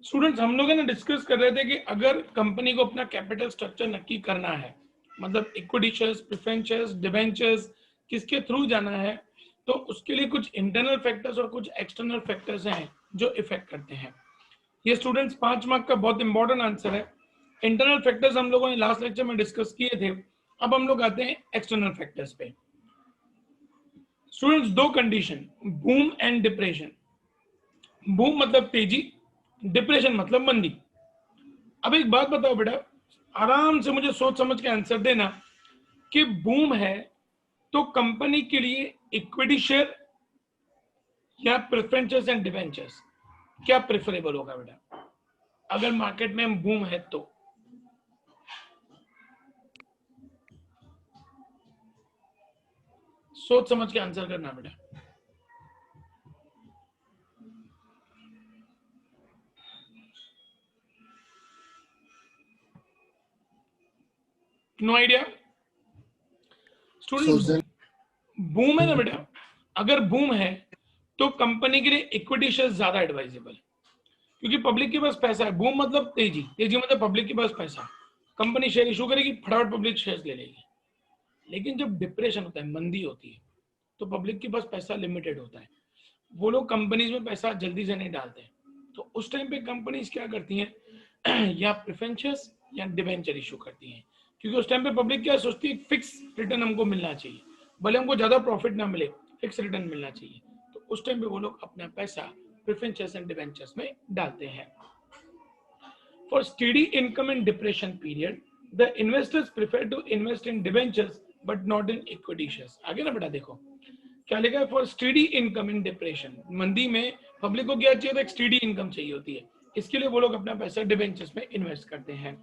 Students हम लोग है ना डिस्कस कर रहे थे कि अगर कंपनी को अपना कैपिटल स्ट्रक्चर नक्की करना है, मतलब equity shares, preference shares, debentures किसके थ्रू जाना है, तो उसके लिए कुछ इंटरनल फैक्टर्स और कुछ एक्सटर्नल फैक्टर्स हैं जो इफेक्ट करते हैं। ये स्टूडेंट्स 5 मार्क का बहुत इंपॉर्टेंट आंसर है। इंटरनल फैक्टर्स हम लोगों ने लास्ट लेक्चर में डिस्कस किए थे। अब हम लोग आते हैं एक्सटर्नल फैक्टर्स पे। स्टूडेंट्स दो condition, boom and depression. Boom मतलब तेजी, डिप्रेशन मतलब मंदी। अब एक बात बताओ बेटा, आराम से मुझे सोच समझ के आंसर देना कि बूम है तो कंपनी के लिए इक्विटी शेयर या प्रेफरेंसेस एंड डिवेंचर्स क्या प्रेफरेबल होगा बेटा, अगर मार्केट में बूम है तो? सोच समझ के आंसर करना बेटा। No idea students? बूम है ना बेटा, अगर बूम है तो कंपनी के लिए इक्विटी शेयर ज्यादा एडवाइजेबल, क्योंकि पब्लिक के पास पैसा है। बूम मतलब तेजी, तेजी मतलब पब्लिक के पास पैसा, कंपनी शेयर इशू करेगी, फटाफट पब्लिक शेयर ले लेगी। लेकिन जब डिप्रेशन होता है, मंदी होती है, तो पब्लिक के पास पैसा लिमिटेड होता है, वो लोग कंपनीज में पैसा जल्दी से नहीं डालते। तो उस टाइम पे कंपनीज क्या करती हैं या प्रेफरेंसेस या डिवेंचर इशू करती हैं, क्योंकि उस टाइम पे पब्लिक क्या सोचती है, फिक्स रिटर्न हमको मिलना चाहिए, भले हमको ज्यादा प्रॉफिट ना मिले, फिक्स रिटर्न मिलना चाहिए। तो उस टाइम पे वो लोग अपना पैसा प्रेफरेंसेस एंड डिवेंचर्स में डालते हैं। For steady income in depression period, the investors prefer to invest in debentures but not in equity shares. आगे ना बेटा देखो क्या लिखा है, for steady income in depression. मंदी में पब्लिक को क्या चाहिए होता है, एक स्टेडी इनकम चाहिए होती है, इसके लिए वो लोग अपना पैसा डिबेंचर्स में इन्वेस्ट करते हैं।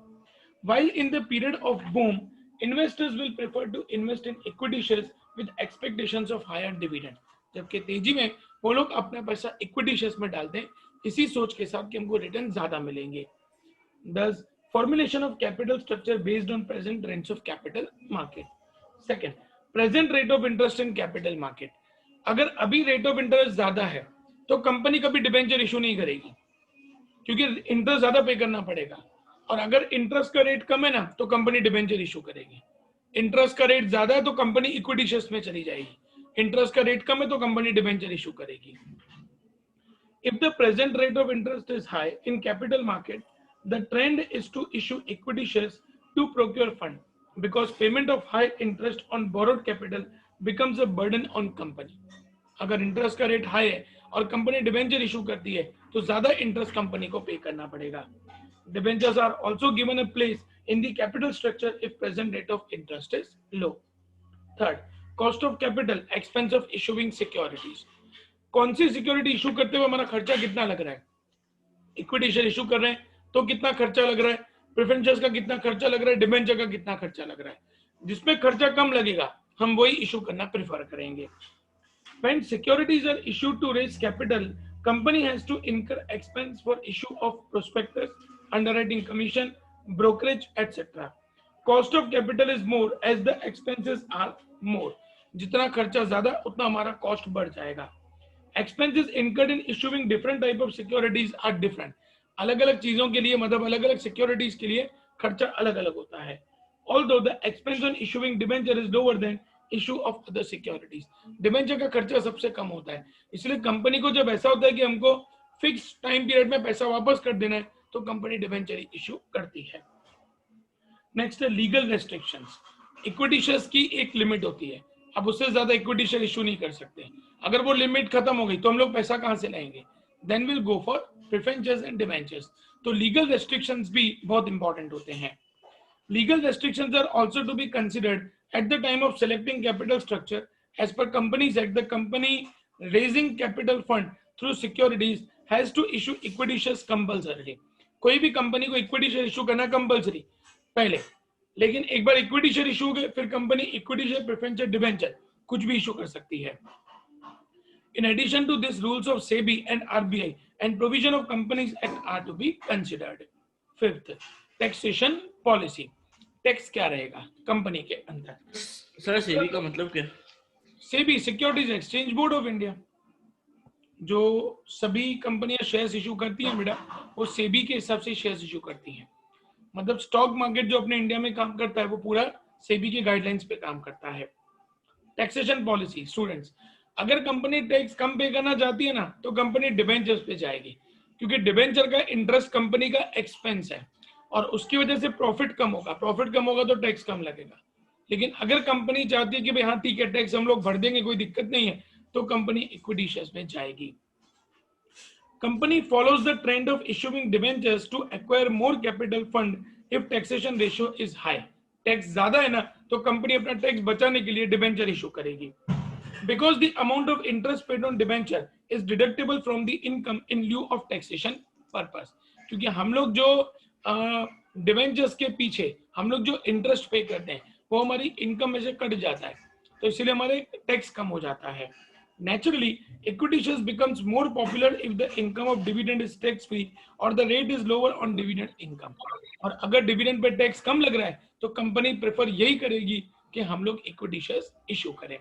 While in the period of boom, investors will prefer to invest in equity shares with expectations of higher dividend. जबकि तेजी में वो लोग अपना पैसा इक्विटी शेयर्स में डालते हैं, इसी सोच के साथ कि हमको रिटर्न ज्यादा मिलेंगे। Thus, formulation of capital structure based on present trends of capital market. Second, present rate of interest in capital market. अगर अभी रेट ऑफ इंटरेस्ट ज्यादा है तो कंपनी कभी डिबेंचर इशू नहीं करेगी, क्योंकि इंटरेस्ट ज्यादा पे करना पड़ेगा। और अगर इंटरेस्ट का रेट कम है ना तो कंपनी डिबेंचर इशू करेगी। इंटरेस्ट का रेट ज्यादा है तो कंपनी इक्विटी शेयर्स में चली जाएगी, इंटरेस्ट का रेट कम है तो कंपनी डिबेंचर इशू करेगी। If the present rate of interest is high in capital market, the trend is to issue equity shares to procure fund, because payment of high interest on borrowed capital becomes a burden on company. अगर interest का rate high है और company debenture issue करती है तो ज्यादा interest company को पे करना पड़ेगा। Debentures are also given a place in the capital structure if present rate of interest is low. Third, cost of capital, expense of issuing securities. कौन सी सिक्योरिटी इशू करते हुए हमारा खर्चा कितना लग रहा है? इक्विटी शेयर इशू कर रहे हैं तो कितना खर्चा लग रहा है, प्रेफरेंसेस का कितना खर्चा लग रहा है, डिबेंचर का कितना खर्चा लग रहा है। जिसमें खर्चा कम लगेगा हम वही इशू करना प्रेफर करेंगे। When securities are issued to raise capital, company has to incur expense for issue of prospectus, underwriting commission, brokerage, etc. Cost of capital is more as the expenses are more. जितना खर्चा ज्यादा उतना हमारा cost बढ़ जाएगा। Expenses incurred in issuing different type of securities are different. अलग अलग चीजों के लिए, मतलब अलग अलग सिक्योरिटीज के लिए खर्चा अलग अलग होता है। Although the expense on issuing debenture is lower than issue of other securities. Debenture का खर्चा सबसे कम होता है, इसलिए कंपनी को जब ऐसा होता है कि हमको फिक्स टाइम पीरियड में पैसा वापस कर देना है तो कंपनी डिबेंचर इशू करती है। नेक्स्ट है लीगल रेस्ट्रिक्शंस। इक्विटी शेयर्स की एक लिमिट होती है, अब उससे ज्यादा इक्विटी शेयर इशू नहीं कर सकते। अगर वो लिमिट खत्म हो गई तो हम लोग पैसा कहां से लाएंगे? Then will go for preferences and debentures. तो लीगल रेस्ट्रिक्शंस भी बहुत इंपॉर्टेंट होते हैं। Legal restrictions are also to be considered at the time of selecting capital structure. As per Companies Act, the company raising capital fund through securities has to issue equity shares compulsorily. कोई भी company को equity share issue करना compulsory पहले, लेकिन एक बार equity share issue हो गए फिर company equity share, preference share, debenture कुछ भी इशू कर सकती है। In addition to this, rules of SEBI and RBI and provision of Companies Act are to be considered. Fifth, taxation policy. Tax क्या रहेगा कंपनी के अंदर? सर सेबी का मतलब क्या? SEBI securities exchange board of India, जो सभी कंपनियां शेयर्स इशू करती हैं बेटा, वो सेबी के हिसाब से शेयर्स इशू करती हैं। मतलब स्टॉक मार्केट जो अपने इंडिया में काम करता है वो पूरा सेबी के गाइडलाइंस पे काम करता है। टैक्सेशन पॉलिसी, स्टूडेंट्स, अगर कंपनी टैक्स कम पे करना चाहती है ना तो कंपनी डिबेंचर्स पे जाएगी, क्योंकि डिबेंचर का इंटरेस्ट कंपनी का एक्सपेंस है और उसकी वजह से प्रॉफिट कम होगा, प्रॉफिट कम होगा तो टैक्स कम लगेगा। लेकिन अगर कंपनी चाहती है कि भाई हाँ ठीक है टैक्स हम लोग भर देंगे, कोई दिक्कत नहीं है, तो कंपनी इक्विटी शेयर्स में जाएगी। Company follows the trend of issuing debentures to acquire more capital fund if taxation ratio is high. Tax ज्यादा है ना तो कंपनी अपना टैक्स बचाने के लिए डिबेंचर इशू करेगी। Because the amount of interest paid on debenture is deductible from the income in lieu of taxation purpose. क्योंकि हम लोग जो डिबेंचर्स के पीछे हम लोग जो इंटरेस्ट पे करते हैं वो हमारी इनकम में से कट जाता है, तो इसलिए हमारे टैक्स कम हो जाता है। Naturally, equity shares becomes more popular if the income of dividend is tax free or the rate is lower on dividend income. और अगर डिविडेंड पे टैक्स कम लग रहा है तो कंपनी प्रेफर यही करेगी कि हम लोग इक्विटी शेयर्स इशू करें।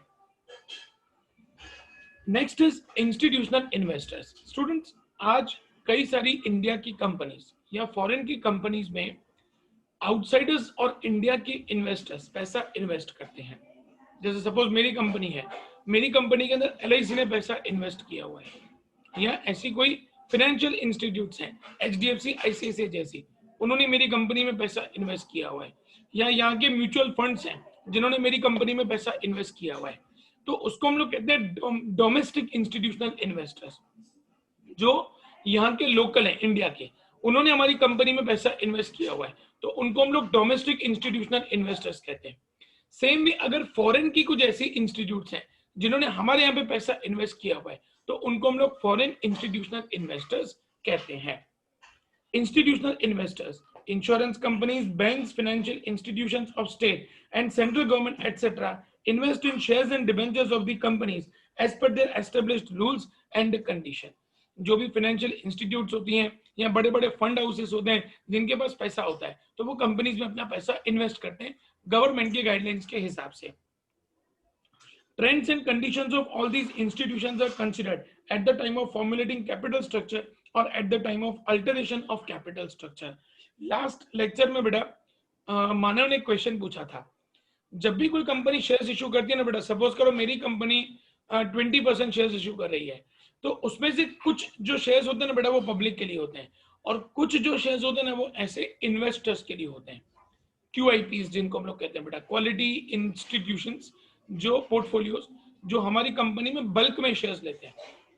Next is institutional investors. Students, आज कई सारी इंडिया की कंपनीज या फॉरेन की कंपनीज में आउटसाइडर्स और इंडिया के इन्वेस्टर्स पैसा इन्वेस्ट करते हैं। जैसे सपोज मेरी कंपनी है, मेरी कंपनी के अंदर एलआईसी ने पैसा इन्वेस्ट किया हुआ है, या ऐसी कोई फाइनेंशियल इंस्टीट्यूट्स हैं एचडीएफसी आईसीआईसीआई जैसी, उन्होंने मेरी कंपनी में पैसा इन्वेस्ट किया हुआ है, या यहाँ के म्यूचुअल फंड्स हैं जिन्होंने मेरी कंपनी में पैसा इन्वेस्ट किया हुआ है, तो उसको हम लोग कहते हैं डोमेस्टिक इंस्टीट्यूशनल इन्वेस्टर्स। जो यहाँ के लोकल हैं इंडिया के, उन्होंने हमारी कंपनी में पैसा इन्वेस्ट किया हुआ है, तो उनको हम लोग डोमेस्टिक इंस्टीट्यूशनल इन्वेस्टर्स कहते हैं। सेम भी अगर फॉरेन की कुछ ऐसी इंस्टीट्यूट्स हैं जिन्होंने हमारे यहाँ पे पैसा इन्वेस्ट किया हुआ है, तो उनको हम लोग फॉरेन इंस्टीट्यूशनल इन्वेस्टर्स कहते हैं। Institutional investors, insurance companies, banks, financial institutions of state and central government etcetera invest in shares and debentures of the companies as per their established rules and condition. जो भी financial institutes होती हैं या बड़े बड़े fund houses होते हैं जिनके पास पैसा होता है, तो वो कंपनीज में अपना पैसा इन्वेस्ट करते हैं गवर्नमेंट के गाइडलाइंस के हिसाब से। Trends and conditions of all these institutions are considered at the time of formulating capital structure or at the time of alteration of capital structure. Last lecture में बेटा मानव ने क्वेश्चन पूछा था, जब भी कोई कंपनी शेयर्स इशू करती है ना बेटा, सपोज करो मेरी कंपनी 20% शेयर्स इशू कर रही है, तो उसमें से कुछ जो शेयर्स होते हैं ना बेटा वो पब्लिक के लिए होते हैं, और कुछ जो शेयर्स होते हैं ना वो ऐसे इन्वेस्टर्स के लिए होते हैं, QIPs जिनको हम लोग कहते हैं बेटा, क्वालिटी इंस्टीट्यूशंस, जो पोर्टफोलियोज जो हमारी कंपनी में बल्क में शेयर्स लेते हैं,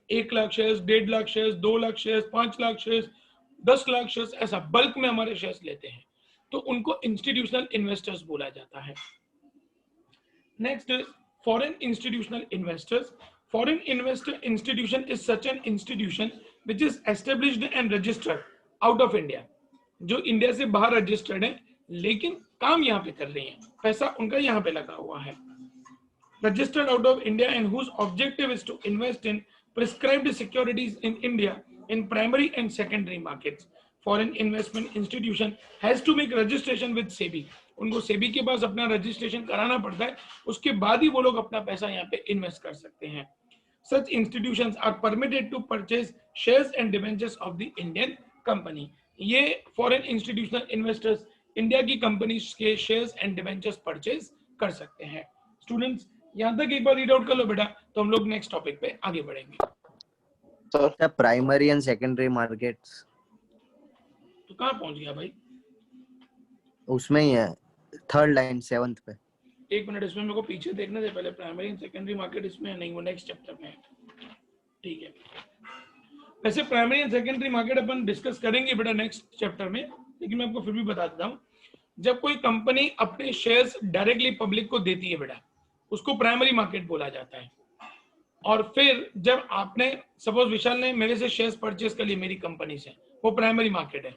1 lakh shares, 1.5 lakh shares, 2 lakh shares, 5 lakh shares, 10 lakh shares, ऐसा बल्क में हमारे शेयर्स लेते हैं, तो उनको इंस्टीट्यूशनल इन्वेस्टर्स बोला जाता है। Next is foreign institutional investors. Foreign investor institution is such an institution which is established and registered out of India, जो इंडिया से बाहर रजिस्टर्ड है लेकिन काम यहाँ पे कर रही हैं, पैसा उनका यहाँ पे लगा हुआ है। Registered out of India and whose objective is to invest in prescribed securities in India in primary and secondary markets. Foreign investment institution has to make registration with SEBI. उनको SEBI के पास अपना रजिस्ट्रेशन कराना पड़ता है, उसके बाद ही वो लोग अपना पैसा यहाँ पे इन्वेस्ट कर सकते हैं। Such institutions are permitted to purchase shares and debentures of the Indian company. ये foreign institutional investors इंडिया की कंपनीज के शेयर्स एंड डिबेंचर्स परचेज कर सकते हैं। स्टूडेंट्स, यहाँ तक एक बार रीड आउट कर लो बेटा, तो हम लोग नेक्स्ट टॉपिक पे आगे बढ़ेंगे। Sir primary and secondary markets तो कहाँ पहुंच गया भाई? उसमें ही है, थर्ड लाइन 7th पे। एक मिनट, इसमें मेरे को पीछे देखने दे पहले। प्राइमरी एंड सेकेंडरी मार्केट इसमें है नहीं, वो नेक्स्ट चैप्टर में है। ठीक है, वैसे primary and secondary market upon discuss करेंगे बेटा नेक्स्ट चैप्टर में, लेकिन मैं आपको फिर भी बता देता हूँ। जब कोई कंपनी अपने शेयर्स डायरेक्टली पब्लिक को देती है बेटा, उसको प्राइमरी मार्केट बोला जाता है। और फिर जब आपने सपोज विशाल ने मेरे से शेयर्स परचेस कर लिए मेरी कंपनी से, वो प्राइमरी मार्केट है।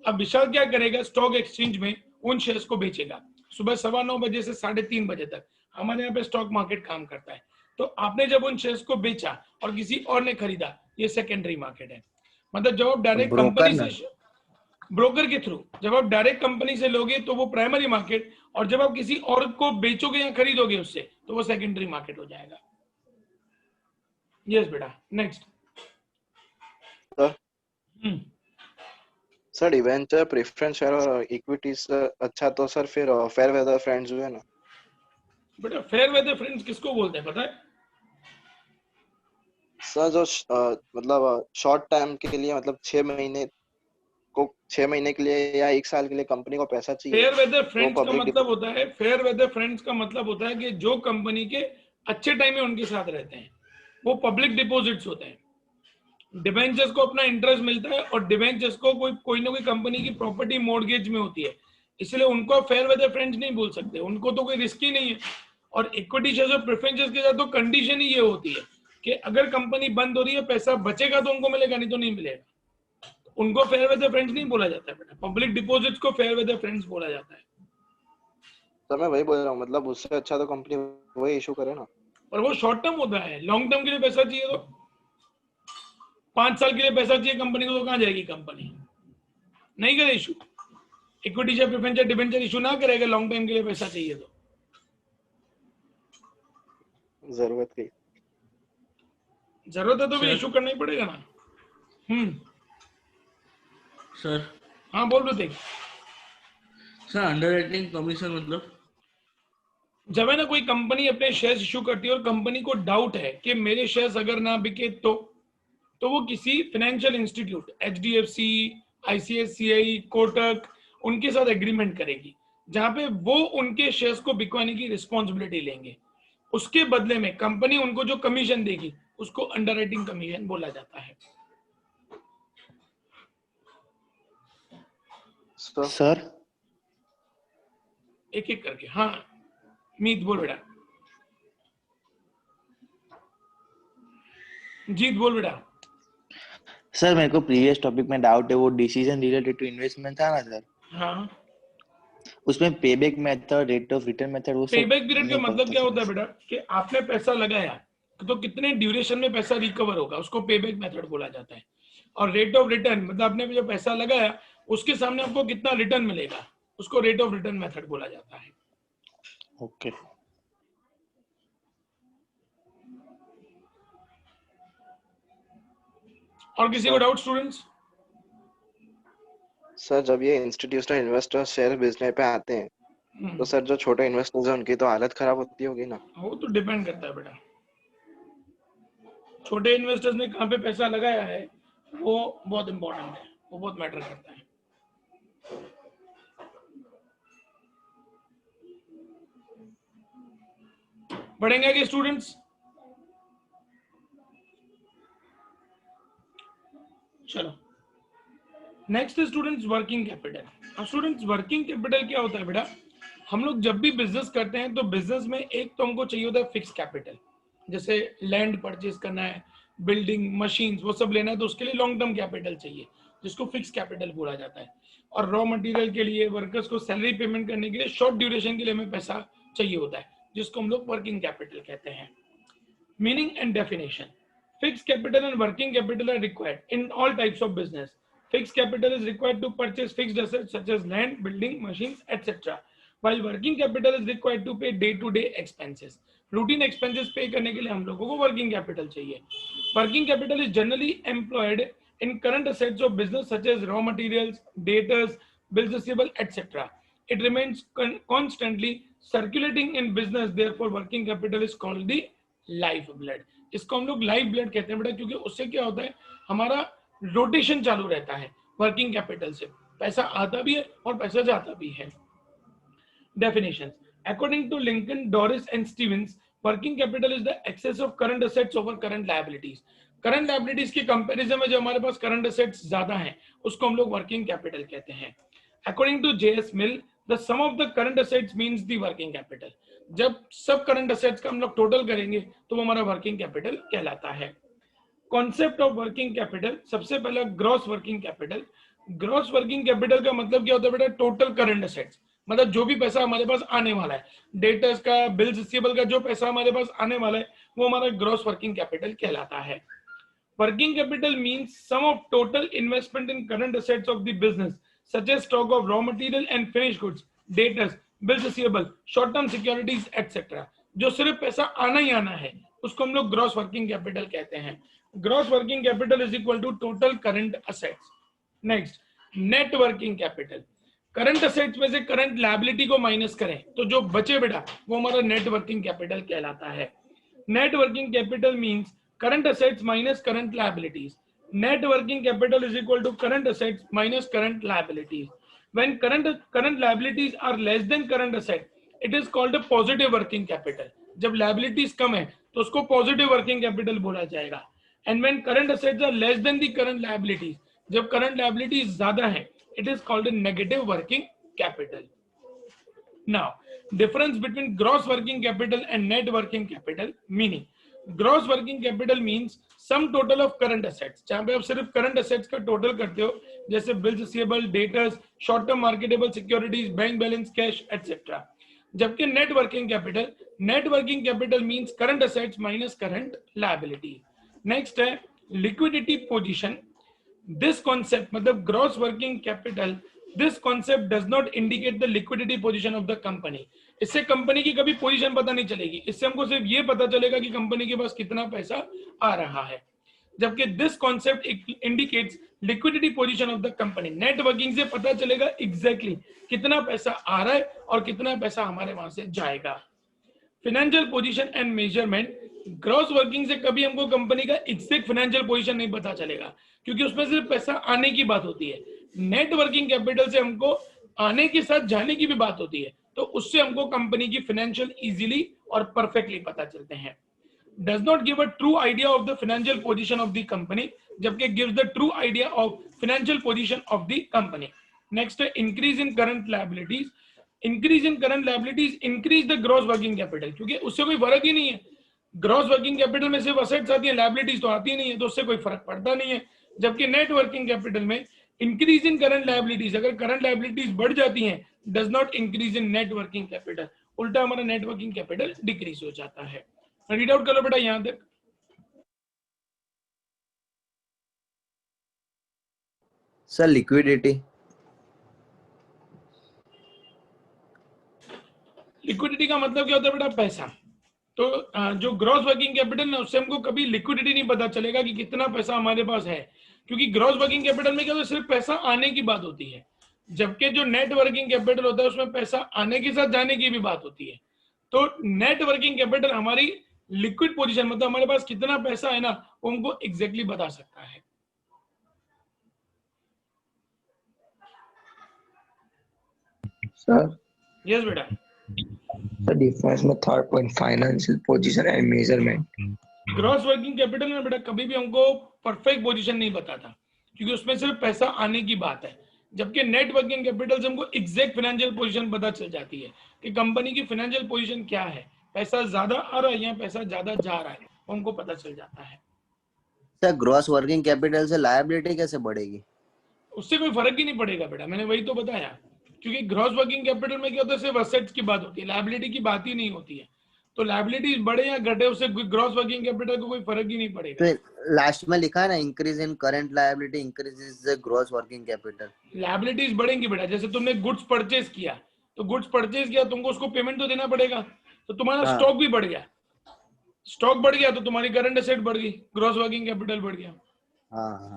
अब विशाल क्या करेगा, स्टॉक एक्सचेंज में उन शेयर्स को बेचेगा सुबह 9:15 बजे से 3:30 बजे तक। हमारे यहाँ पे स्टॉक मार्केट काम करता है। तो आपने जब उन शेयर्स को बेचा और किसी और ने खरीदा, ये सेकेंडरी मार्केट है। मतलब जब आप डायरेक्ट कंपनी से, ब्रोकर के थ्रू जब आप डायरेक्ट कंपनी से लोगे तो वो प्राइमरी मार्केट, और जब आप किसी और को बेचोगे या खरीदोगे उससे, तो वो सेकेंडरी मार्केट हो जाएगा। यस बेटा, next. Sir debenture, preference share और इक्विटीज अच्छा, तो सर फिर फेयर वेदर फ्रेंड्स हुए ना। बेटा फेयर वेदर फ्रेंड्स किसको बोलते हैं पता है? सर जो मतलब शॉर्ट टाइम के लिए, मतलब 6 महीने को, 6 महीने के लिए या 1 साल के लिए कंपनी को पैसा चाहिए, फेयर वेदर तो फ्रेंड्स का पब्लिक मतलब होता है, फेयर वेदर फ्रेंड्स का मतलब होता है कि जो कंपनी के अच्छे टाइम में उनके साथ रहते हैं, वो पब्लिक डिपॉजिट्स होते हैं। डिबेंचर्स को अपना इंटरेस्ट मिलता है और डिबेंचर्स को कोई ना कोई कंपनी की प्रॉपर्टी मॉर्गेज में होती है, इसलिए उनको फेयर वेदर फ्रेंड्स नहीं बोल सकते, उनको तो कोई रिस्क ही नहीं है। और इक्विटी शेयर्स और प्रेफरेंस के साथ तो कंडीशन ही ये होती है कि अगर कंपनी बंद हो रही है, पैसा बचेगा तो उनको मिलेगा, नहीं तो नहीं मिलेगा। उनको फेयर वेदर फ्रेंड्स नहीं बोला जाता है बेटा, पब्लिक डिपॉजिट्स को फेयर वेदर फ्रेंड्स बोला जाता है। सर मैं वही बोल रहा हूँ, मतलब उससे अच्छा तो कंपनी वही इशू करे ना। और वो शॉर्ट टर्म होता है, लॉन्ग टर्म के लिए पैसा चाहिए तो 5 साल के लिए पैसा चाहिए कंपनी को, तो कहां जाएगी कंपनी? नहीं करे issue, equity share preference debenture issue ना करेगा लॉन्ग टाइम के लिए पैसा चाहिए तो। जरूरत की जरूरत है तो भी सर इशू करना ही पड़ेगा ना। सर हाँ बोल रहे थे। सर अंडर राइटिंग कमीशन मतलब? जब है ना कोई कंपनी अपने शेयर्स इशू करती है और कंपनी को डाउट है कि मेरे शेयर्स अगर ना बिके तो वो किसी financial institute, HDFC, ICICI, Kotak, उनके साथ एग्रीमेंट करेगी, जहां पे वो उनके शेयर्स को बिकवाने की रिस्पॉन्सिबिलिटी लेंगे। उसके बदले में कंपनी उनको जो कमीशन देगी उसको अंडरराइटिंग कमीशन बोला जाता है। सर एक एक करके। हाँ मीत बोल बेटा। जीत बोल बेटा। सर मेरे को प्रीवियस टॉपिक में डाउट है, वो डिसीजन रिलेटेड टू इन्वेस्टमेंट था ना सर, हाँ उसमें payback method, rate of return method, वो सब पेबैक पीरियड का नहीं मतलब पता क्या होता है सर। बेटा कि आपने पैसा लगाया तो कितने ड्यूरेशन में पैसा रिकवर होगा, उसको पेबैक मेथड बोला जाता है। और रेट ऑफ रिटर्न मतलब आपने जो पैसा लगाया उसके सामने आपको कितना रिटर्न मिलेगा, उसको रेट ऑफ रिटर्न मेथड बोला जाता है। ओके और किसी को डाउट स्टूडेंट्स? सर जब ये इंस्टीट्यूशनल इन्वेस्टर्स शेयर बेचने पे आते हैं, तो सर जो छोटे इन्वेस्टर्स हैं उनकी तो हालत खराब होती होगी ना। वो तो डिपेंड करता है बेटा, छोटे इन्वेस्टर्स ने कहाँ पे पैसा लगाया है वो बहुत इंपॉर्टेंट है, वो बहुत मैटर करता है। पढ़ेंगे कि स्टूडेंट्स? चलो नेक्स्ट स्टूडेंट्स वर्किंग कैपिटल। अब स्टूडेंट्स वर्किंग कैपिटल क्या होता है बेटा? हम लोग जब भी बिजनेस करते हैं तो बिजनेस में एक तो हमको चाहिए होता है फिक्स कैपिटल, जैसे लैंड परचेज करना है, बिल्डिंग मशीन्स वो सब लेना है, तो उसके लिए लॉन्ग टर्म कैपिटल चाहिए जिसको फिक्स कैपिटल बोला जाता है। और रॉ मटेरियल के लिए, वर्कर्स को सैलरी पेमेंट करने के लिए शॉर्ट ड्यूरेशन के लिए हमें पैसा चाहिए होता है, जिसको हम लोग वर्किंग कैपिटल कहते हैं। Meaning and definition. Fixed capital and working capital are required in all types of business. Fixed capital is required to purchase fixed assets such as land, building, machines, etc. While working capital is required to pay day-to-day expenses. Routine expenses pay करने के लिए हम लोगों को working capital चाहिए. Working capital is generally employed in current assets of business such as raw materials, debtors, bills receivable, etc. It remains constantly circulating in business. Therefore, working capital is called the life blood. इसको हम लोग life blood कहते हैं बेटा, क्योंकि उससे क्या होता है, हमारा रोटेशन चालू रहता है वर्किंग कैपिटल से, पैसा आता भी है और पैसा जाता भी है। Definitions. According to Lincoln, Doris and Stevens, working capital is the excess of current assets over current liabilities. Current liabilities के कंपैरिजन में जो हमारे पास करंट असेट्स ज्यादा हैं उसको हम लोग वर्किंग कैपिटल कहते हैं। According to J S Mill, the sum of the current assets means the working capital. जब सब करंट असेट्स का हम लोग टोटल करेंगे तो वो हमारा वर्किंग कैपिटल कहलाता है। कॉन्सेप्ट ऑफ वर्किंग कैपिटल, सबसे पहला gross working capital. Gross working capital का मतलब क्या होता है बेटा? टोटल करंट असेट्स, मतलब जो भी पैसा हमारे पास आने वाला है, डेटर्स का, बिल्स रिसीवेबल का, जो पैसा हमारे पास आने वाला है वो हमारा ग्रॉस वर्किंग कैपिटल कहलाता है। Working capital means sum of total investment in current assets of the business such as stock of raw material and finished goods, debtors, bills receivable, short term securities, etc. जो सिर्फ पैसा आना ही आना है उसको हम लोग ग्रॉस वर्किंग कैपिटल कहते हैं। Gross working capital is equal to total current assets. Next, net working capital, current assets में से करंट लायबिलिटी को माइनस करें तो जो बचे बेटा वो हमारा नेट वर्किंग कैपिटल कहलाता है। Net working capital means current assets minus current liabilities. Net working capital is equal to current assets minus current liabilities. When current liabilities are less than current asset, it is called a positive working capital. जब liabilities कम है तो उसको positive working capital बोला जाएगा। And when current assets are less than the current liabilities, जब current liabilities ज्यादा है, it is called a negative working capital. Now, difference between gross working capital and net working capital, meaning gross working capital means sum total of current assets, जहां पे आप सिर्फ current assets का total करते हो, जैसे bills receivable, debtors, short term marketable securities, bank balance, cash, etc. जबकि net working capital means current assets minus current liability. Next है liquidity position. This concept, मतलब gross working capital, this concept does not indicate the liquidity position of the company. इससे company की कभी position पता नहीं चलेगी, इससे हमको सिर्फ ये पता चलेगा कि कंपनी के पास कितना पैसा आ रहा है। जबकि this concept indicates liquidity position of the company. Net working से पता चलेगा एग्जैक्टली कितना पैसा आ रहा है और कितना पैसा हमारे वहां से जाएगा। Financial position and measurement, gross working से कभी हमको कंपनी का एग्जैक्ट फाइनेंशियल पोजीशन नहीं पता चलेगा, क्योंकि उसमें सिर्फ पैसा आने की बात होती है। नेट वर्किंग कैपिटल से हमको आने के साथ जाने की भी बात होती है, तो उससे हमको कंपनी की फाइनेंशियल इजीली और परफेक्टली पता चलते हैं। Does not give a true idea of the financial position of the company, जबकि gives the true idea of financial position of the company. Next है increase in current liabilities. Increase in current liabilities increase the gross working capital, क्योंकि उससे कोई फर्क ही नहीं है। Gross working capital में सिर्फ असेट्स आती है, लायबिलिटीज तो आती नहीं है, तो उससे कोई फर्क पड़ता नहीं है। जबकि नेट वर्किंग कैपिटल में इंक्रीज इन करंट लायबिलिटीज, अगर करंट लायबिलिटीज बढ़ जाती हैं, does not increase in net working capital, उल्टा हमारा नेट वर्किंग कैपिटल डिक्रीज हो जाता है। रीड आउट कर लो बेटा यहां तक। सर लिक्विडिटी, लिक्विडिटी का मतलब क्या होता है बेटा? पैसा। तो जो ग्रॉस वर्किंग कैपिटल है उससे हमको कभी लिक्विडिटी नहीं पता चलेगा कि कितना पैसा हमारे पास है, क्योंकि ग्रॉस वर्किंग कैपिटल में क्या होता है, सिर्फ पैसा आने की बात होती है। जबकि जो नेट वर्किंग कैपिटल होता है उसमें पैसा आने के साथ जाने की भी बात होती है। तो नेट वर्किंग कैपिटल हमारी लिक्विड पोजीशन, मतलब हमारे पास कितना पैसा है ना, वो हमको एग्जैक्टली बता सकता है। सर यस बेटा। the difference में third point financial position and measurement. Gross working capital में बेटा कभी भी हमको परफेक्ट पोजीशन नहीं बताता, क्योंकि उसमें सिर्फ पैसा आने की बात है। जबकि नेट वर्किंग कैपिटल से हमको एग्जैक्ट फाइनेंशियल पोजीशन पता चल जाती है कि कंपनी की फाइनेंशियल पोजीशन क्या है, पैसा ज्यादा आ रहा है या पैसा ज्यादा जा रहा है, वो हमको पता चल जाता है। सर ग्रॉस वर्किंग कैपिटल से लायबिलिटी कैसे बढ़ेगी? उससे कोई फर्क ही नहीं पड़ेगा बेटा, मैंने वही तो बताया। क्योंकि ग्रॉस वर्किंग कैपिटल में क्या होता है, सिर्फ असेट्स की बात होती है, लायबिलिटी की बात ही नहीं होती है। तो लायबिलिटीज बढ़े या घटे उससे ग्रॉस वर्किंग कैपिटल को कोई फर्क ही नहीं पड़ेगा। तो लास्ट में लिखा है ना, increase in current liability increases the gross working capital. Liabilities बढ़ेंगी बेटा, जैसे तुमने गुड्स परचेज किया, तो गुड्स परचेज किया, तुमको उसको पेमेंट तो देना पड़ेगा, तो तुम्हारा स्टॉक भी बढ़ गया। स्टॉक बढ़ गया तो तुम्हारी करंट एसेट बढ़ गई, ग्रॉस वर्किंग कैपिटल बढ़ गया।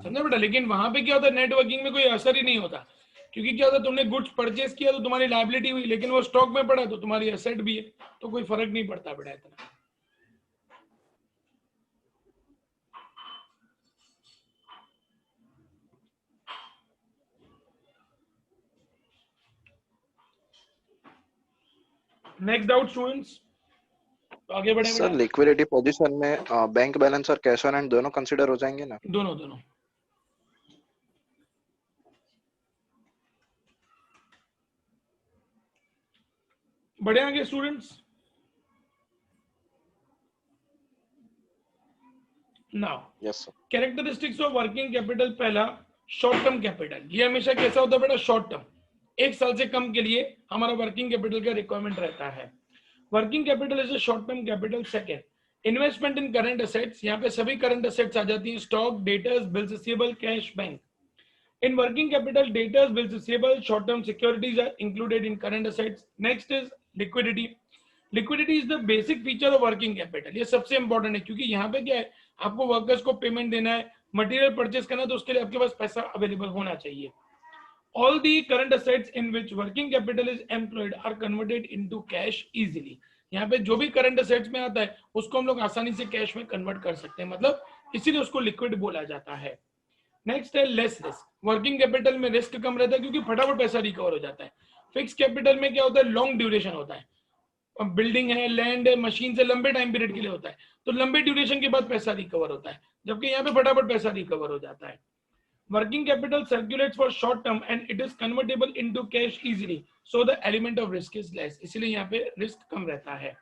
समझा बेटा? लेकिन वहां पे क्या होता है, नेट वर्किंग में कोई असर ही नहीं होता, क्योंकि क्या होता है, तुमने गुड्स परचेज किया तो तुम्हारी लायबिलिटी हुई, लेकिन वो स्टॉक में पड़ा तो तुम्हारी एसेट भी है, तो कोई फर्क नहीं पड़ता बेटा इतना। नेक्स्ट डाउट स्टूडेंट्स, तो आगे बढ़े सर लिक्विडिटी पोजीशन में बैंक बैलेंस और कैश ऑन हैंड दोनों कंसीडर हो जाएंगे ना? दोनों दोनों। बढ़े आगे students. Now yes sir. Characteristics of working capital, पहला शॉर्ट टर्म कैपिटल। ये हमेशा कैसा होता है बेटा? शॉर्ट टर्म, एक साल से कम के लिए हमारा वर्किंग कैपिटल का रिक्वायरमेंट रहता है। Working capital is a short term capital. Second, investment in current assets, यहाँ पे सभी करंट एसेट्स आ जाती हैं, stock, debtors, bills receivable, cash, bank. In working capital, debtors, bills receivable, short-term securities are included in current assets. Next is liquidity. Liquidity is the basic feature of working capital. ये सबसे important है, क्योंकि यहाँ पे क्या है, आपको workers को पेमेंट देना है, मटेरियल परचेस करना है, तो उसके लिए आपके पास पैसा अवेलेबल होना चाहिए। all the current assets in which working capital is employed are converted into cash easily. यहाँ पे जो भी करंट असेट्स में आता है उसको हम लोग आसानी से कैश में कन्वर्ट कर सकते हैं, मतलब इसीलिए उसको लिक्विड बोला जाता है. नेक्स्ट है लेस रिस्क. वर्किंग कैपिटल में रिस्क कम रहता है क्योंकि फटाफट पैसा रिकवर हो जाता है. फिक्स कैपिटल में क्या होता है, लॉन्ग ड्यूरेशन होता है. बिल्डिंग है, लैंड है, मशीन से लंबे टाइम पीरियड के लिए होता है, तो लंबे ड्यूरेशन के बाद पैसा रिकवर होता है, जबकि यहाँ पे फटाफट पैसा रिकवर हो जाता है. Working capital circulates for short term and it is convertible into cash easily, so the element of risk is less. इसलिए यहाँ पे रिस्क कम रहता है.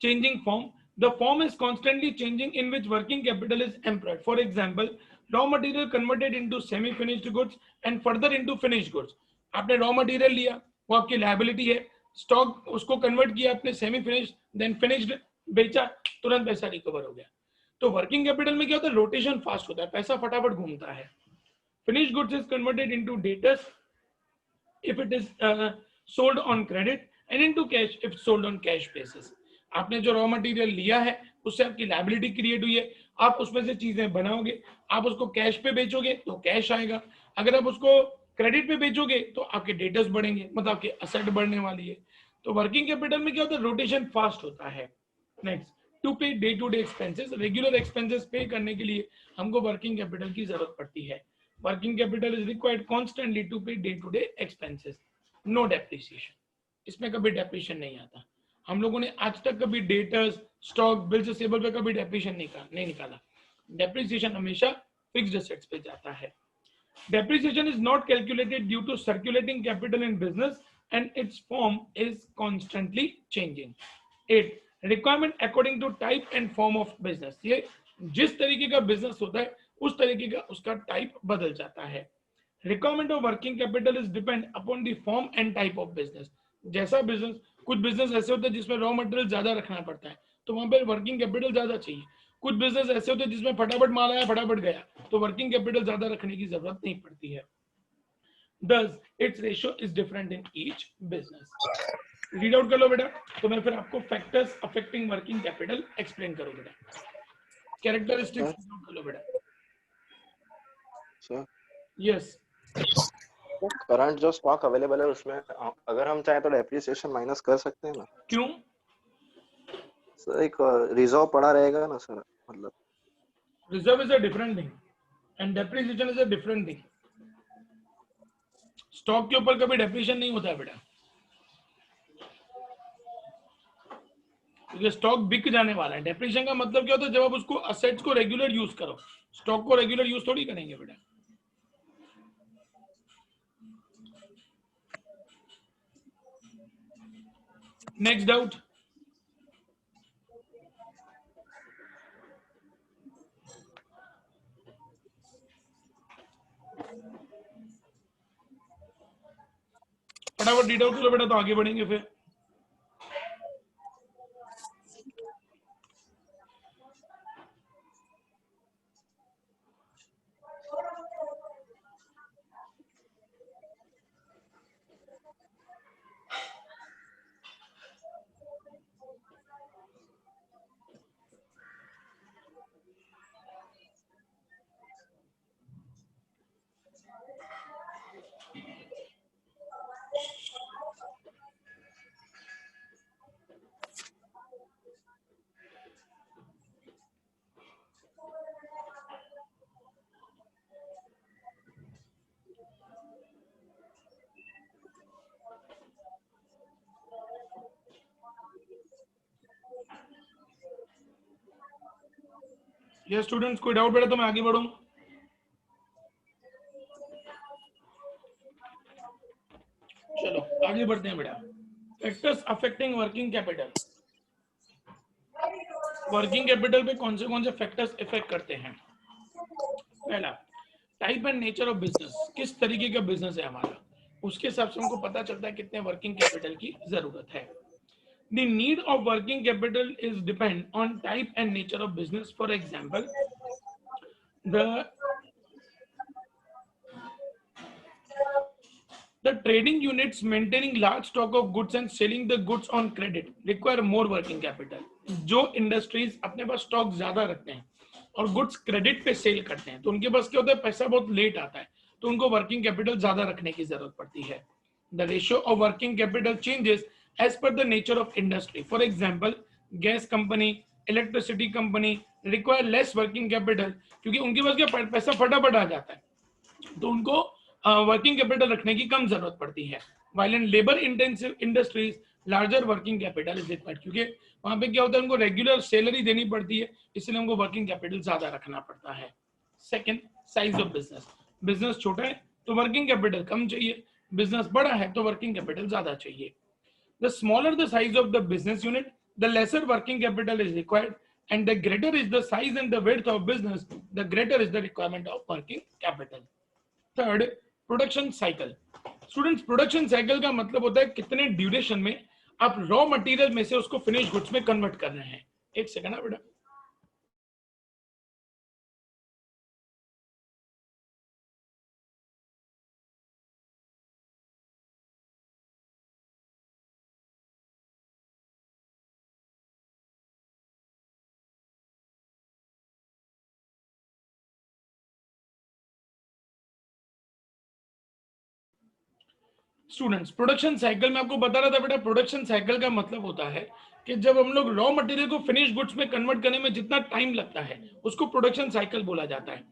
Changing form. The form is constantly changing in which working capital is employed. For example, raw material converted into semi-finished goods and further into finished goods. आपने raw material लिया, वो आपकी liability है. Stock उसको convert किया आपने semi-finished, then finished बेचा, तुरंत पैसा रिकवर हो गया. तो वर्किंग कैपिटल में क्या होता है, रोटेशन फास्ट होता है, पैसा फटाफट घूमता है. Finish goods is converted into debtors if it is sold on credit and into cash if sold on cash basis. आपने जो रॉ मटेरियल लिया है उससे आपकी लायबिलिटी क्रिएट हुई है, आप उसमें से चीजें बनाओगे, आप उसको कैश पे बेचोगे तो कैश आएगा. अगर आप उसको क्रेडिट पे बेचोगे तो आपके डेटर्स बढ़ेंगे, मतलब आपकी असेट बढ़ने वाली है. तो वर्किंग कैपिटल में क्या होता है, रोटेशन फास्ट होता है. Next, to pay day to day expenses. Regular expenses pay करने के लिए हमको वर्किंग कैपिटल की जरूरत पड़ती है. Working capital is required constantly to pay day to day expenses. No depreciation. इसमें कभी डेप्रिसिएशन नहीं आता. हम लोगों ने आज तक कभी डेटर्स, स्टॉक, बिल्स रिसीवेबल पे कभी डेप्रिसिएशन नहीं निकाला. डेप्रिसिएशन हमेशा फिक्स्ड एसेट्स पे जाता है. Depreciation is not calculated due to circulating capital in business and its form is constantly changing. 8. Requirement according to type and form of business. ये जिस तरीके का बिजनेस होता है उस तरीके का उसका टाइप बदल जाता है. Requirement of working capital is depend upon the form and type of business. जैसा बिजनेस, कुछ बिजनेस ऐसे होते हैं जिसमें रॉ मटेरियल ज्यादा रखना पड़ता है तो वहां पर वर्किंग कैपिटल ज्यादा चाहिए. कुछ बिजनेस ऐसे होते हैं जिसमें फटाफट माल आया फटाफट गया तो वर्किंग कैपिटल ज्यादा रखने की जरूरत नहीं पड़ती है. Thus, its ratio is different in each business. Read out कर लो बेटा, तो मैं फिर आपको factors affecting working capital explain करूं बेटा. कैरेक्टरिस्टिक्स कर लो बेटा. सर यस, करंट जो स्टॉक अवेलेबल है उसमें अगर हम चाहें तो डेप्रिसिएशन माइनस कर सकते हैं ना. क्यों? सर एक रिजर्व पड़ा रहेगा ना सर, मतलब reserve is a different thing and depreciation is a different thing. Stock के ऊपर कभी डेप्रिसिएशन नहीं होता है बेटा, क्योंकि स्टॉक बिक जाने वाला है. डेप्रिसिएशन का मतलब क्या होता है, जब आप उसको असेट्स को रेगुलर यूज करो. स्टॉक को रेगुलर यूज थोड़ी करेंगे बेटा. Next doubt. फटाफट रीड आउट करो बेटा, तो आगे बढ़ेंगे फिर. ये स्टूडेंट्स कोई डाउट बेटा तो मैं आगे बढ़ूं. चलो आगे बढ़ते हैं बेटा. Factors affecting working capital. Working capital पे कौन से फैक्टर्स इफेक्ट करते हैं? पहला, type and nature of business. किस तरीके का बिजनेस है हमारा, उसके हिसाब से हमको पता चलता है कितने वर्किंग कैपिटल की जरूरत है. The need of working capital is depend on type and nature of business. For example, the trading units maintaining large stock of goods and selling the goods on credit require more working capital. जो industries अपने पास stock ज्यादा रखते हैं और goods credit पे cell करते हैं तो उनके पास क्या होता है, पैसा बहुत लेट आता है, तो उनको वर्किंग कैपिटल ज्यादा रखने की जरूरत पड़ती है. The ratio of working capital changes as per the nature of industry. For example, gas company, electricity company require less working capital, क्योंकि उनके पास क्या पैसा फटाफट आ जाता है, तो उनको वर्किंग कैपिटल रखने की कम जरूरत पड़ती है. While in labour intensive industries larger working capital is required, क्योंकि वहां पे क्या होता है, उनको रेगुलर सैलरी देनी पड़ती है, इसलिए उनको वर्किंग कैपिटल ज्यादा रखना पड़ता है. Second, size of business. Business छोटा है तो वर्किंग कैपिटल कम चाहिए, बिजनेस बड़ा है तो वर्किंग कैपिटल ज्यादा चाहिए. The smaller the size of the business unit, the lesser working capital is required, and the greater is the size and the width of business, the greater is the requirement of working capital. Third, production cycle. Students, production cycle का मतलब होता है कितने duration में आप raw material में से उसको फिनिश गुड्स में कन्वर्ट कर रहे हैं. एक सेकंड ना बेटा. स्टूडेंट्स, प्रोडक्शन साइकिल में आपको बता रहा था बेटा, प्रोडक्शन साइकिल का मतलब होता है कि जब हम लोग रॉ मटेरियल को फिनिश गुड्स में कन्वर्ट करने में जितना टाइम लगता है उसको प्रोडक्शन साइकिल बोला जाता है.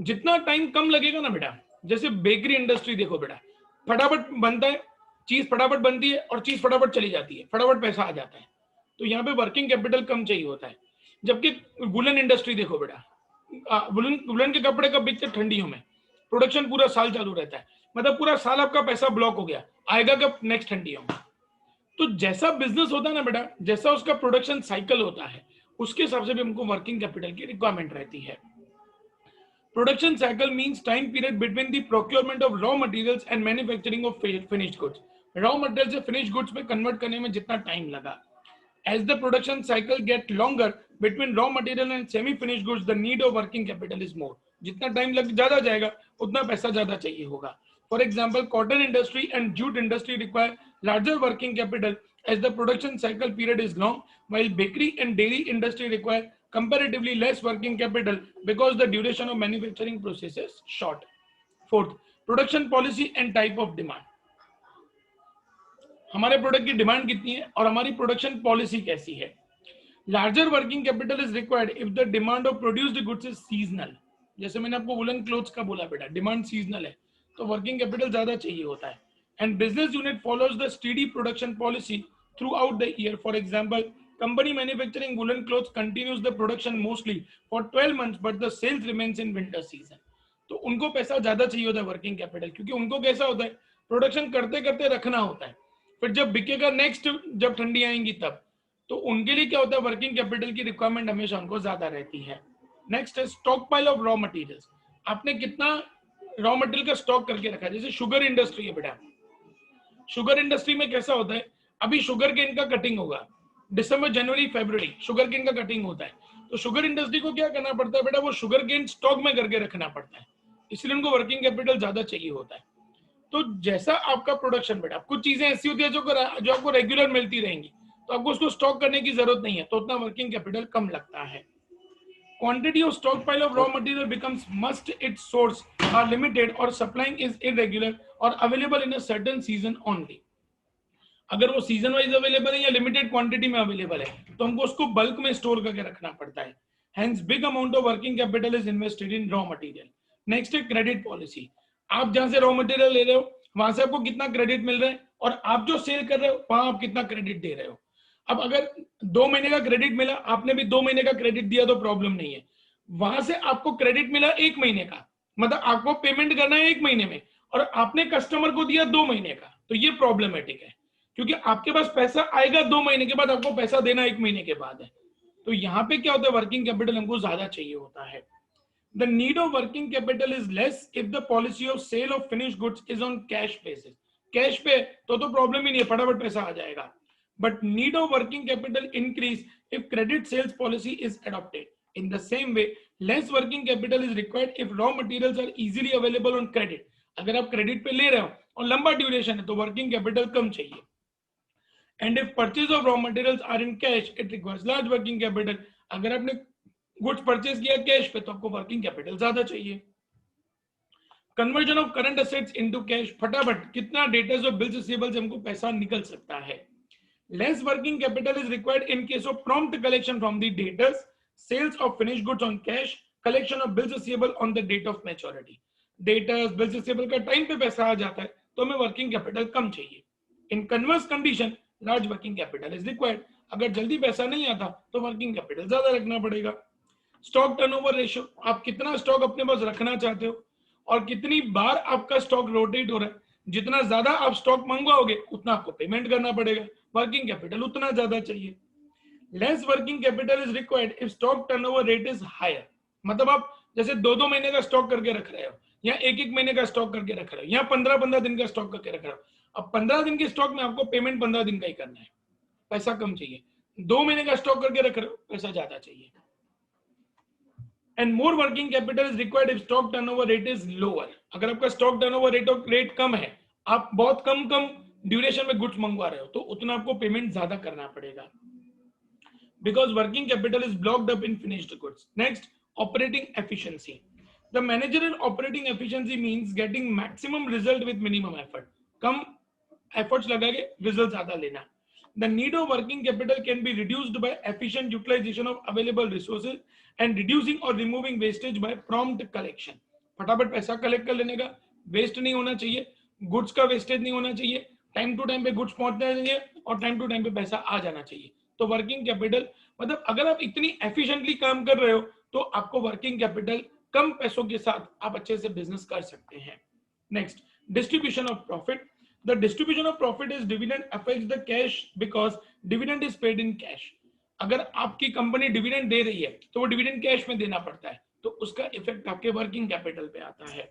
जितना टाइम कम लगेगा ना बेटा, जैसे बेकरी इंडस्ट्री देखो बेटा, फटाफट बनता है, चीज फटाफट बनती है और चीज फटाफट चली जाती है, फटाफट पैसा आ जाता है, तो यहाँ पे वर्किंग कैपिटल कम चाहिए होता है. जबकि वुलन इंडस्ट्री देखो बेटा, वुलन के कपड़े कब बिकते, ठंडियों में, प्रोडक्शन पूरा साल चालू रहता है, मतलब पूरा साल आपका पैसा ब्लॉक हो गया, आएगा कब, नेक्स्ट ठंडियों में. तो जैसा बिजनेस होता है ना बेटा, जैसा उसका प्रोडक्शन साइकिल होता है, उसके हिसाब से भी हमको वर्किंग कैपिटल की रिक्वायरमेंट रहती है. Production cycle means time period between the procurement of raw materials and manufacturing of finished goods. Raw material से फिनिश्ड गुड्स में कन्वर्ट करने में जितना टाइम लगा. As the production cycle get longer between raw material and semi-finished goods, the need of working capital is more. जितना time लग ज्यादा जाएगा उतना पैसा ज्यादा चाहिए होगा. For example, cotton industry and jute industry require larger working capital as the production cycle period is long, while bakery and dairy industry require comparatively less working capital because the duration of manufacturing process is short. Fourth, production policy and type of demand. हमारे product की demand कितनी है और हमारी production policy कैसी है. Larger working capital is required if the demand of produced goods is seasonal. जैसे मैंने आपको वुलन क्लोथ्स का बोला बेटा, डिमांड सीजनल है तो वर्किंग कैपिटल ज्यादा चाहिए होता है. And business unit follows the steady production policy throughout the year. For example, company manufacturing woollen clothes continues the production mostly for 12 months but the sales remains in winter season. तो उनको पैसा ज्यादा चाहिए होता है working capital, क्योंकि उनको कैसा होता है, प्रोडक्शन करते करते रखना होता है, फिर जब बिकेगा नेक्स्ट, जब ठंडी आएंगी तब, तो उनके लिए क्या होता है, वर्किंग कैपिटल की रिक्वायरमेंट हमेशा उनको ज्यादा रहती है. नेक्स्ट है stock pile of raw materials. आपने कितना रॉ मटेरियल का स्टॉक करके रखा है. जैसे शुगर इंडस्ट्री है बेटा, शुगर इंडस्ट्री में कैसा होता है, अभी शुगर केन का कटिंग होगा, दिसंबर जनवरी फरवरी शुगर केन का कटिंग होता है, तो शुगर इंडस्ट्री को क्या करना पड़ता है बेटा, वो शुगर केन स्टॉक में करके रखना पड़ता है, इसलिए उनको वर्किंग कैपिटल ज्यादा चाहिए होता है. तो जैसा आपका प्रोडक्शन बेटा, कुछ चीजें ऐसी होती है जो आपको रेगुलर मिलती रहेंगी, तो आपको उसको स्टॉक करने की जरूरत नहीं है, तो उतना वर्किंग कैपिटल कम लगता है. Quantity of stock pile of raw material becomes must its source are limited और सप्लाइंग इज इरेगुलर और available in a certain season only. अगर वो सीजन वाइज अवेलेबल है या लिमिटेड क्वांटिटी में अवेलेबल है तो हमको उसको बल्क में स्टोर करके रखना पड़ता है. Hence big amount of working capital is invested in raw material. Next है क्रेडिट पॉलिसी. आप जहां से रॉ मटेरियल ले रहे हो वहां से आपको कितना क्रेडिट मिल रहा है और आप जो सेल कर रहे हो वहां आप कितना क्रेडिट दे रहे हो. अब अगर 2 महीने का क्रेडिट मिला, आपने भी 2 महीने का क्रेडिट दिया तो प्रॉब्लम नहीं है. वहां से आपको क्रेडिट मिला 1 महीने का, मतलब आपको पेमेंट करना है 1 महीने में और आपने कस्टमर को दिया 2 महीने का, तो ये प्रॉब्लमेटिक है, क्योंकि आपके पास पैसा आएगा 2 महीने के बाद, आपको पैसा देना 1 महीने के बाद है. तो यहाँ पे क्या होता है, वर्किंग कैपिटल हमको ज्यादा चाहिए होता है. The need of working capital is less if the policy of sale of finished goods is on cash basis. Cash पे तो प्रॉब्लम ही नहीं है, फटाफट पैसा आ जाएगा. But need of working capital increase if credit sales policy is adopted. In the same way, less working capital is required if raw materials are easily available on credit. अगर आप credit पे ले रहे हो और लंबा ड्यूरेशन है तो वर्किंग कैपिटल कम चाहिए. And if purchase of raw materials are in cash, it requires large working capital. अगर आपने गुड्स परचेज किया कैश पे तो आपको वर्किंग कैपिटल ज्यादा चाहिए. Conversion of current assets into cash, फटाफट कितना डेटर्स और बिल्स रिसीवेबल से हमको पैसा निकल सकता है. Less working capital is required in case of prompt collection from the debtors, sales of finished goods on cash, collection of bills receivable on the date of maturity. Debtors bills receivable का time पे पैसा आ जाता है तो हमें working capital कम चाहिए. In converse condition large working capital is required. अगर जल्दी पैसा नहीं आता तो वर्किंग कैपिटल ज्यादा रखना पड़ेगा. स्टॉक टर्नओवर रेशियो, आप कितना स्टॉक अपने पास रखना चाहते हो और कितनी बार आपका स्टॉक रोटेट हो रहा है. जितना ज्यादा आप स्टॉक मंगवाओगे उतना आपको पेमेंट करना पड़ेगा, वर्किंग कैपिटल उतना ज्यादा चाहिए. Less working capital is required if stock turnover rate is higher. मतलब आप जैसे 2-2 महीने का स्टॉक करके रख रहे हो या 1-1 महीने का स्टॉक करके रख रहे हो या 15-15 दिन का स्टॉक करके रख रहे हो. अब 15 दिन के स्टॉक में आपको पेमेंट 15 दिन का ही करना है, पैसा कम चाहिए. 2 महीने का स्टॉक करके रख रहे हो, पैसा ज्यादा चाहिए. And more working capital is required if stock turnover rate is lower. अगर आपका स्टॉक टर्नओवर रेट कम है, आप बहुत कम ड्यूरेशन में गुड्स मंगवा रहे हो तो उतना आपको पेमेंट ज्यादा करना पड़ेगा. Because working capital is blocked up in finished goods. Next, operating efficiency. The managerial operating efficiency means getting maximum result with minimum effort. Come efforts लगा के रिजल्ट ज्यादा लेना. The need of working capital can be reduced by efficient utilization of available resources and reducing or removing wastage by prompt collection. फटाफट पैसा collect कर लेने का, waste नहीं होना चाहिए, गुड्स का वेस्टेज नहीं होना चाहिए, टाइम टू टाइम पे गुड्स पहुंचना चाहिए और टाइम टू टाइम पे पैसा आ जाना चाहिए. तो वर्किंग कैपिटल मतलब अगर आप इतनी एफिशिएंटली काम कर रहे हो तो आपको वर्किंग कैपिटल कम पैसों के साथ आप अच्छे से बिजनेस कर सकते हैं. Next, distribution of profit. The distribution of profit is dividend affects the cash because dividend is paid in cash. अगर आपकी कंपनी डिविडेंड दे रही है तो वो डिविडेंड कैश में देना पड़ता है, तो उसका इफेक्ट आपके वर्किंग कैपिटल पे आता है.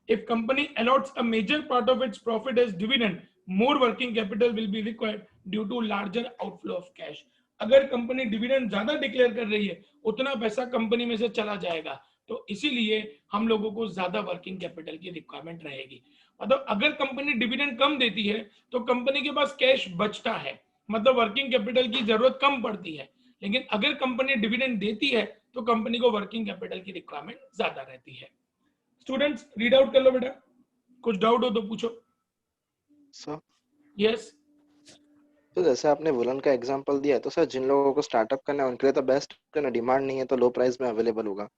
If company allots a major part of its profit as dividend, more working capital will be required due to larger outflow of cash. अगर कंपनी डिविडेंड ज्यादा डिक्लेयर कर रही है उतना पैसा कंपनी में से चला जाएगा, तो इसीलिए हम लोगों को ज्यादा वर्किंग कैपिटल की रिक्वायरमेंट रहेगी. मतलब अगर कंपनी डिविडेंड कम देती है तो कंपनी के पास कैश बचता है, मतलब वर्किंग कैपिटल की जरूरत कम पड़ती है. लेकिन अगर कंपनी डिविडेंड देती है तो कंपनी को वर्किंग कैपिटल की रिक्वायरमेंट ज्यादा रहती है. स्टूडेंट्स रीड आउट कर लो बेटा, कुछ डाउट हो तो पूछो. Sir yes. तो जैसे आपने वुलन का एग्जांपल दिया है, तो सर जिन लोगों को स्टार्टअप करना है उनके लिए तो बेस्ट है ना, डिमांड नहीं है तो लो प्राइस में अवेलेबल होगा.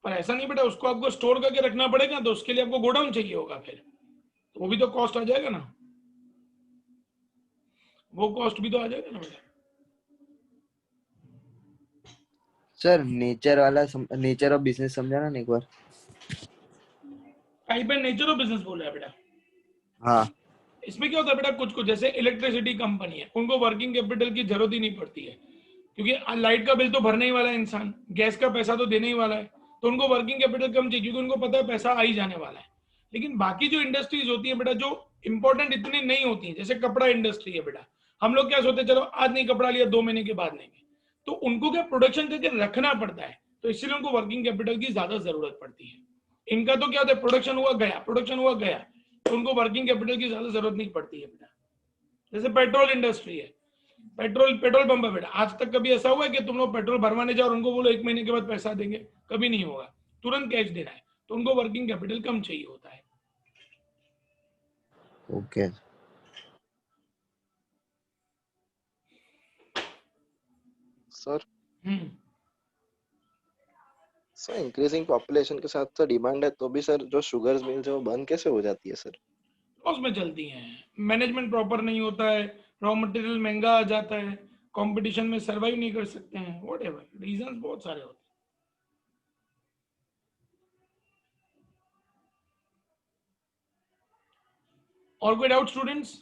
पर ऐसा नहीं बेटा, उसको आपको स्टोर करके रखना पड़ेगा, तो उसके लिए आपको गोडाउन चाहिए होगा, फिर तो वो भी तो कॉस्ट आ जाएगा ना, वो कॉस्ट भी तो आ जाएगा ना बेटा. सर नेचर ऑफ बिजनेस समझाना ना एक बार. Type and nature of business बोल रहा है बेटा. हाँ. इसमें क्या होता है बेटा, कुछ जैसे इलेक्ट्रिसिटी कंपनी है, उनको वर्किंग कैपिटल की जरूरत ही नहीं पड़ती है, क्योंकि लाइट का बिल तो भरने ही वाला है इंसान, गैस का पैसा तो देने ही वाला है, तो उनको वर्किंग कैपिटल कम चाहिए क्योंकि उनको पता है पैसा आ ही जाने वाला है. लेकिन बाकी जो इंडस्ट्रीज होती है बेटा, जो इंपॉर्टेंट इतनी नहीं होती है, जैसे कपड़ा इंडस्ट्री है बेटा, हम लोग क्या सोचते हैं चलो आज नहीं कपड़ा लिया 2 महीने के बाद लेंगे, तो उनको क्या प्रोडक्शन करके रखना पड़ता है, तो इसीलिए उनको वर्किंग कैपिटल की ज्यादा जरूरत पड़ती है. इनका तो क्या होता है, प्रोडक्शन हुआ गया, तो उनको वर्किंग कैपिटल की ज्यादा जरूरत नहीं पड़ती है बेटा. जैसे पेट्रोल इंडस्ट्री है, पेट्रोल पंप है बेटा, आज तक कभी ऐसा हुआ है कि तुम लोग पेट्रोल भरवाने जाओ और उनको बोलो 1 महीने के बाद पैसा देंगे? कभी नहीं होगा, तुरंत कैश देना है, तो उनको वर्किंग कैपिटल कम चाहिए होता है. ओके. सर इंक्रीजिंग पॉपुलेशन के साथ तो डिमांड है, तो भी सर जो शुगर मिल्स है वो बंद कैसे हो जाती है सर? उसमें चलती हैं, मैनेजमेंट प्रॉपर नहीं होता है, रॉ मटेरियल महंगा आ जाता है, कंपटीशन में सरवाइव नहीं कर सकते हैं, व्हाटएवर रीजंस बहुत सारे होते हैं. और कोई डाउट स्टूडेंट्स?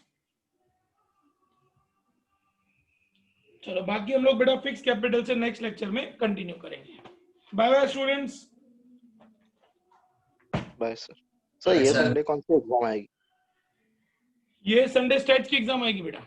चलो बाकी हम लोग बेटा फिक्स कैपिटल से नेक्स्ट लेक्चर में कंटिन्यू करेंगे. Bye bye students. Bye sir. Sir ये संडे कौन सी एग्जाम आएगी? ये संडे स्टैट्स की एग्जाम आएगी बेटा.